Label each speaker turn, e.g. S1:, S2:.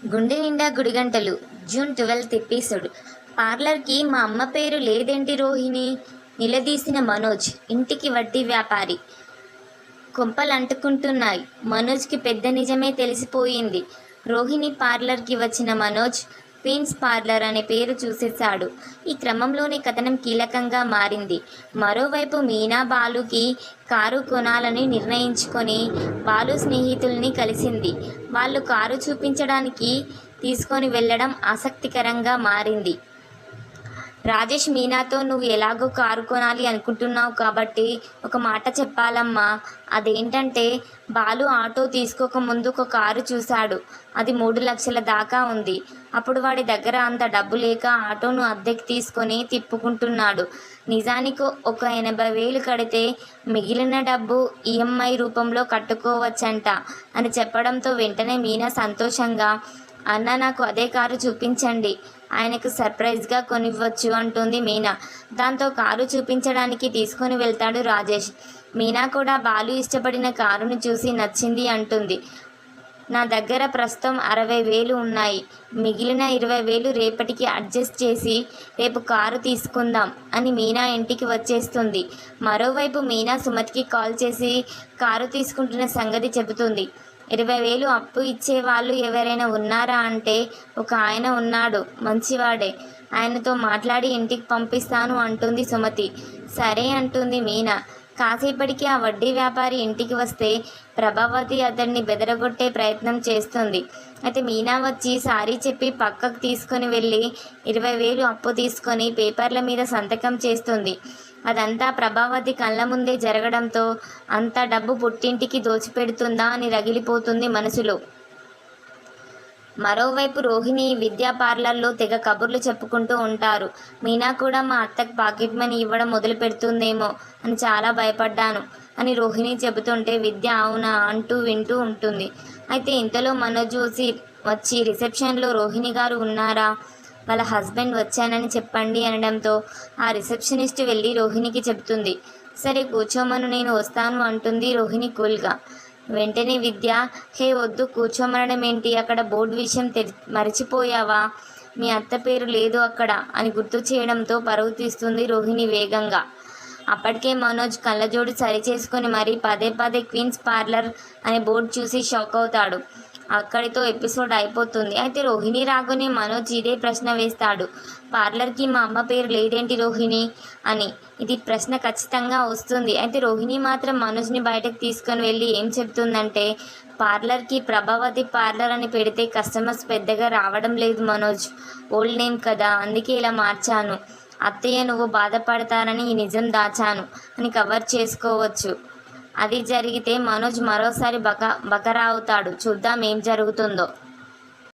S1: గుండె నిండా గుడిగంటలు June 12th episode. పార్లర్కి మా అమ్మ పేరు లేదేంటి రోహిణి? నిలదీసిన మనోజ్. ఇంటికి వడ్డీ వ్యాపారి. కొంపలంటుకుంటున్నాయి. మనోజ్కి పెద్ద నిజమే తెలిసిపోయింది. రోహిణి పార్లర్కి వచ్చిన మనోజ్ క్వీన్స్ పార్లర్ అనే పేరు చూసేశాడు. ఈ క్రమంలోనే కథనం కీలకంగా మారింది. మరోవైపు మీనా బాలుకి కారు కొనాలని నిర్ణయించుకొని బాలు స్నేహితుల్ని కలిసింది. వాళ్ళు కారు చూపించడానికి తీసుకొని వెళ్ళడం ఆసక్తికరంగా మారింది. రాజేష్ మీనాతో నువ్వు ఎలాగో కారు కొనాలి అనుకుంటున్నావు కాబట్టి ఒక మాట చెప్పాలమ్మా. అదేంటంటే బాలు ఆటో తీసుకోకముందు ఒక కారు చూశాడు. అది 3 లక్షల దాకా ఉంది. అప్పుడు వాడి దగ్గర అంత డబ్బు లేక ఆటోను అద్దెకి తీసుకొని తిప్పుకుంటున్నాడు. నిజానికి ఒక 80,000 కడితే మిగిలిన డబ్బు ఈఎంఐ రూపంలో కట్టుకోవచ్చంట అని చెప్పడంతో వెంటనే మీనా సంతోషంగా, అన్న నాకు అదే కారు చూపించండి, ఆయనకు సర్ప్రైజ్గా కొనివ్వచ్చు అంటుంది మీనా. దాంతో కారు చూపించడానికి తీసుకొని వెళ్తాడు రాజేష్. మీనా కూడా బాలు ఇష్టపడిన కారును చూసి నచ్చింది అంటుంది. నా దగ్గర ప్రస్తుతం 60,000 ఉన్నాయి. మిగిలిన 20,000 రేపటికి అడ్జస్ట్ చేసి రేపు కారు తీసుకుందాం అని మీనా ఇంటికి వచ్చేస్తుంది. మరోవైపు మీనా సుమతికి కాల్ చేసి కారు తీసుకుంటున్న సంగతి చెబుతుంది. 20,000 అప్పు ఇచ్చేవాళ్ళు ఎవరైనా ఉన్నారా అంటే ఒక ఆయన ఉన్నాడు, మంచివాడే, ఆయనతో మాట్లాడి ఇంటికి పంపిస్తాను అంటుంది సుమతి. సరే అంటుంది మీనా. కాసేపటికి ఆ వడ్డీ వ్యాపారి ఇంటికి వస్తే ప్రభావతి అతన్ని బెదరగొట్టే ప్రయత్నం చేస్తుంది. అయితే మీనా వచ్చి సారీ చెప్పి పక్కకు తీసుకొని వెళ్ళి 20,000 అప్పు తీసుకొని పేపర్ల మీద సంతకం చేస్తుంది. అదంతా ప్రభావతి కళ్ళ ముందే జరగడంతో అంత డబ్బు పుట్టింటికి దోచిపెడుతుందా అని రగిలిపోతుంది మనసులో. మరోవైపు రోహిణి విద్యా పార్లర్లో తెగ కబుర్లు చెప్పుకుంటూ ఉంటారు. మీనా కూడా మా అత్తకు పాకెట్ మనీ ఇవ్వడం మొదలు పెడుతుందేమో అని చాలా భయపడ్డాను అని రోహిణి చెబుతుంటే విద్య అవునా అంటూ వింటూ ఉంటుంది. అయితే ఇంతలో మనోజ్ వచ్చి రిసెప్షన్లో రోహిణి గారు ఉన్నారా, వాళ్ళ హస్బెండ్ వచ్చానని చెప్పండి అనడంతో ఆ రిసెప్షనిస్ట్ వెళ్ళి రోహిణికి చెబుతుంది. సరే కూర్చోమను, నేను వస్తాను అంటుంది రోహిణి కూల్గా. వెంటనే విద్య, హే వద్దు, కూర్చోమనడం ఏంటి, అక్కడ బోర్డు విషయం మర్చిపోయావా, మీ అత్త పేరు లేదు అక్కడ అని గుర్తు చేయడంతో పరువు తీస్తుంది రోహిణి వేగంగా. అప్పటికే మనోజ్ కళ్ళజోడు సరిచేసుకొని మరీ పదే పదే క్వీన్స్ పార్లర్ అనే బోర్డు చూసి షాక్ అవుతాడు. అక్కడితో ఎపిసోడ్ అయిపోతుంది. అయితే రోహిణి రాగానే మనోజ్ ఇదే ప్రశ్న వేస్తాడు. పార్లర్కి మా అమ్మ పేరు లేదేంటి రోహిణి అని. ఇది ప్రశ్న ఖచ్చితంగా వస్తుంది. అయితే రోహిణి మాత్రం మనోజ్ని బయటకు తీసుకొని వెళ్ళి ఏం చెప్తుందంటే, పార్లర్కి ప్రభావతి పార్లర్ అని పెడితే కస్టమర్స్ పెద్దగా రావడం లేదు మనోజ్, ఓల్డ్ నేమ్ కదా, అందుకే ఇలా మార్చాను. అత్తయ్య నువ్వు బాధపడతారని ఈ నిజం దాచాను అని కవర్ చేసుకోవచ్చు. అది జరిగితే మనోజ్ మరోసారి బకరా అవుతాడు. చూద్దాం ఏం జరుగుతుందో.